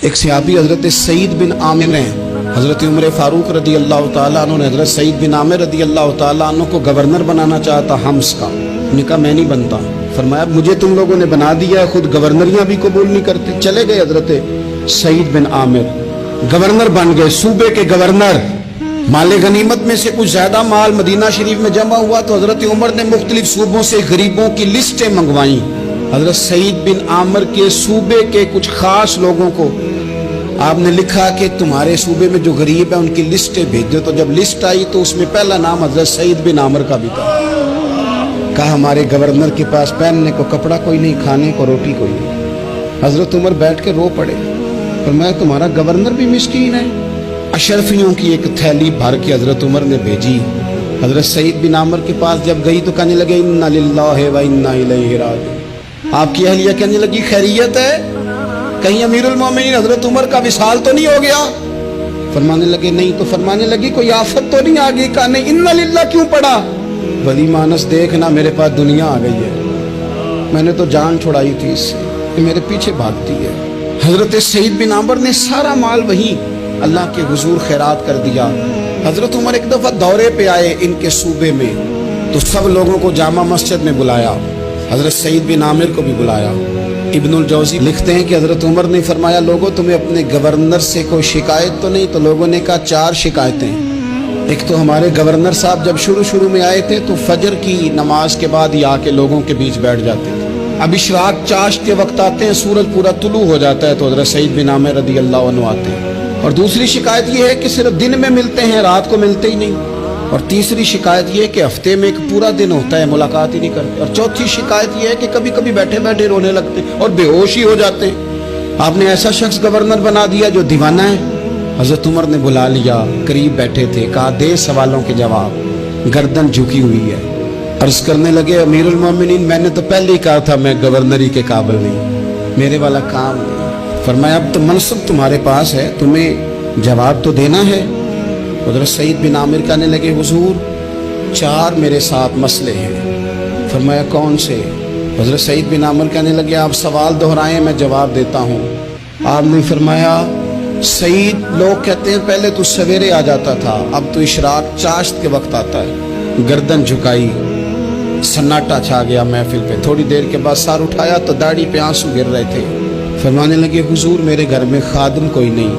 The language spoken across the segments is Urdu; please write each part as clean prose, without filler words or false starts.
ایک صحابی حضرت سعید بن عامر ہیں، حضرت عمر فاروق رضی اللہ تعالیٰ عنہ نے حضرت سعید بن عامر رضی اللہ تعالیٰ عنہ کو گورنر بنانا چاہتا حمص کا. انہوں نے کہا میں نہیں بنتا. فرمایا مجھے تم لوگوں نے بنا دیا ہے، خود گورنریاں بھی قبول نہیں کرتے. چلے گئے حضرت سعید بن عامر، گورنر بن گئے، صوبے کے گورنر. مال غنیمت میں سے کچھ زیادہ مال مدینہ شریف میں جمع ہوا تو حضرت عمر نے مختلف صوبوں سے غریبوں کی لسٹیں منگوائیں. حضرت سعید بن عامر کے صوبے کے کچھ خاص لوگوں کو آپ نے لکھا کہ تمہارے صوبے میں جو غریب ہیں ان کی لسٹیں بھیجو. تو جب لسٹ آئی تو اس میں پہلا نام حضرت سعید بن عامر کا بھی تھا. کہا ہمارے گورنر کے پاس پہننے کو کپڑا کوئی نہیں، کھانے کو روٹی کوئی نہیں. حضرت عمر بیٹھ کے رو پڑے. فرمایا تمہارا گورنر بھی مسکین ہے. اشرفیوں کی ایک تھیلی بھر کے حضرت عمر نے بھیجی. حضرت سعید بن عامر کے پاس جب گئی تو کہنے لگے انا للہ و انا الیہ راجعون. آپ کی اہلیہ کہنے لگی خیریت ہے؟ کہیں امیر المومنین حضرت عمر کا وصال تو نہیں ہو گیا؟ فرمانے لگے نہیں. تو فرمانے لگی کوئی آفت تو نہیں آ گئی؟ کہا نہیں. انا للہ کیوں پڑا؟ بلی مانس دیکھنا میرے پاس دنیا آ گئی ہے، میں نے تو جان چھڑائی تھی اس سے، کہ میرے پیچھے بھاگتی ہے. حضرت سعید بن عامر نے سارا مال وہیں اللہ کے حضور خیرات کر دیا. حضرت عمر ایک دفعہ دورے پہ آئے ان کے صوبے میں تو سب لوگوں کو جامع مسجد میں بلایا، حضرت سعید بن عامر کو بھی بلایا. ابن الجوزی لکھتے ہیں کہ حضرت عمر نے فرمایا لوگوں تمہیں اپنے گورنر سے کوئی شکایت تو نہیں؟ تو لوگوں نے کہا 4 شکایتیں. ایک تو ہمارے گورنر صاحب جب شروع میں آئے تھے تو فجر کی نماز کے بعد ہی آ کے لوگوں کے بیچ بیٹھ جاتے تھے. اب اشراق چاشت کے وقت آتے ہیں، سورج پورا طلوع ہو جاتا ہے تو حضرت سعید بن عامر رضی اللہ عنہ آتے ہیں. اور دوسری شکایت یہ ہے کہ صرف دن میں ملتے ہیں، رات کو ملتے ہی نہیں. اور تیسری شکایت یہ ہے کہ ہفتے میں ایک پورا دن ہوتا ہے ملاقات ہی نہیں کرتے. اور چوتھی شکایت یہ ہے کہ کبھی کبھی بیٹھے بیٹھے رونے لگتے اور بے ہوش ہی ہو جاتے ہیں. آپ نے ایسا شخص گورنر بنا دیا جو دیوانہ ہے. حضرت عمر نے بلا لیا، قریب بیٹھے تھے، کہا دے سوالوں کے جواب. گردن جھکی ہوئی ہے. عرض کرنے لگے امیر المومنین میں نے تو پہلے ہی کہا تھا میں گورنری کے قابل نہیں، میرے والا کام نہیں. فرمایا اب تو منصب تمہارے پاس ہے، تمہیں جواب تو دینا ہے. حضرت سعید بن عامر کہنے لگے حضور 4 میرے ساتھ مسئلے ہیں. فرمایا کون سے؟ حضرت سعید بن عامر کہنے لگے آپ سوال دہرائیں میں جواب دیتا ہوں. آپ نے فرمایا سعید لوگ کہتے ہیں پہلے تو سویرے آ جاتا تھا، اب تو اشراق چاشت کے وقت آتا ہے. گردن جھکائی، سناٹا چھا گیا محفل پہ. تھوڑی دیر کے بعد سار اٹھایا تو داڑھی پہ آنسو گر رہے تھے. فرمانے لگے حضور میرے گھر میں خادم کوئی نہیں،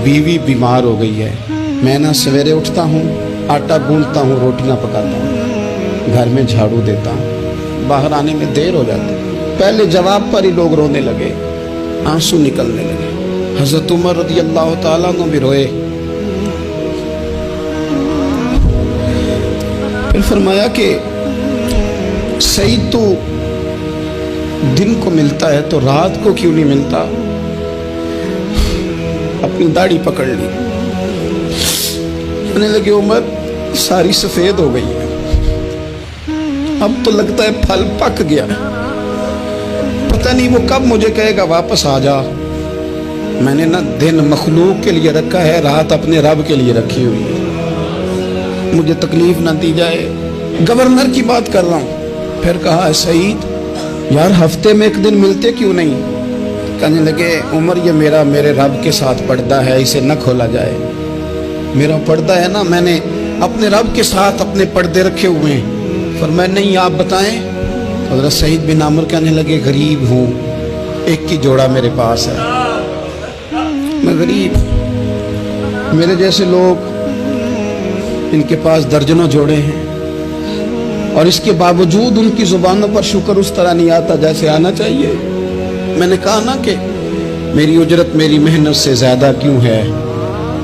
بیوی بیمار ہو گئی ہے. میں نہ سویرے اٹھتا ہوں، آٹا گوندتا ہوں، روٹیاں پکاتا ہوں، گھر میں جھاڑو دیتا ہوں، باہر آنے میں دیر ہو جاتی. پہلے جواب پر ہی لوگ رونے لگے، آنسو نکلنے لگے. حضرت عمر رضی اللہ تعالیٰ عنہ بھی روئے. پھر فرمایا کہ سعید تو دن کو ملتا ہے تو رات کو کیوں نہیں ملتا؟ اپنی داڑھی پکڑ لی. کہنے لگے عمر ساری سفید ہو گئی ہے، اب تو لگتا ہے پھل پک گیا ہے، پتہ نہیں وہ کب مجھے کہے گا واپس آ جا. میں نے نا دن مخلوق کے لیے رکھا ہے، رات اپنے رب کے لیے رکھی ہوئی ہے، مجھے تکلیف نہ دی جائے. گورنر کی بات کر رہا ہوں. پھر کہا سعید یار ہفتے میں ایک دن ملتے کیوں نہیں؟ کہنے لگے عمر یہ میرے رب کے ساتھ پردہ ہے، اسے نہ کھولا جائے. میرا پردہ ہے نا، میں نے اپنے رب کے ساتھ اپنے پردے رکھے ہوئے ہیں. فرمایا نہیں آپ بتائیں. حضرت سعید بن عامر کہنے لگے غریب ہوں، ایک ہی جوڑا میرے پاس ہے، میں غریب. میرے جیسے لوگ ان کے پاس درجنوں جوڑے ہیں اور اس کے باوجود ان کی زبانوں پر شکر اس طرح نہیں آتا جیسے آنا چاہیے. میں نے کہا نا کہ میری اجرت میری محنت سے زیادہ کیوں ہے؟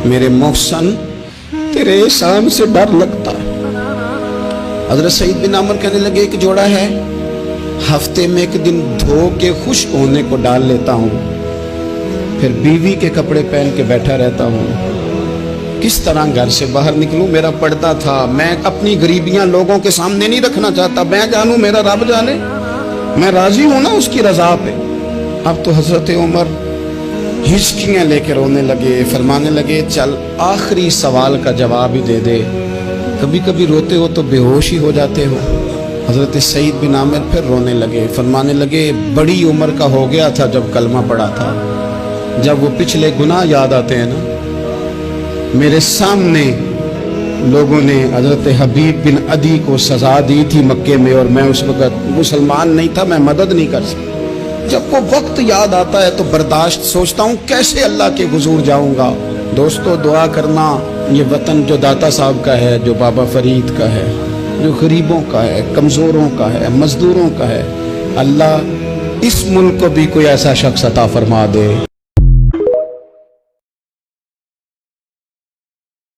میرے محسن تیرے احسان سے ڈر لگتا. حضرت سعید بن عامر کہنے لگے ایک جوڑا ہے، ہفتے میں ایک دن دھو کے خشک ہونے کو ڈال لیتا ہوں، پھر بیوی کے کپڑے پہن کے بیٹھا رہتا ہوں. کس طرح گھر سے باہر نکلوں؟ میرا پردہ تھا. میں اپنی غریبیاں لوگوں کے سامنے نہیں رکھنا چاہتا، میں جانوں میرا رب جانے، میں راضی ہوں نا اس کی رضا پہ. اب تو حضرت عمر ہچکیاں لے کے رونے لگے. فرمانے لگے چل آخری سوال کا جواب ہی دے دے، کبھی کبھی روتے ہو تو بے ہوش ہی ہو جاتے ہو. حضرت سعید بن عامر پھر رونے لگے. فرمانے لگے بڑی عمر کا ہو گیا تھا جب کلمہ پڑھا تھا، جب وہ پچھلے گناہ یاد آتے ہیں نا، میرے سامنے لوگوں نے حضرت حبیب بن عدی کو سزا دی تھی مکے میں، اور میں اس وقت مسلمان نہیں تھا، میں مدد نہیں کر سکتا۔ جب وہ وقت یاد آتا ہے تو برداشت، سوچتا ہوں کیسے اللہ کے حضور جاؤں گا۔ دوستو دعا کرنا، یہ وطن جو داتا صاحب کا ہے، جو بابا فرید کا ہے، جو غریبوں کا ہے، کمزوروں کا ہے، مزدوروں کا ہے، اللہ اس ملک کو بھی کوئی ایسا شخص عطا فرما دے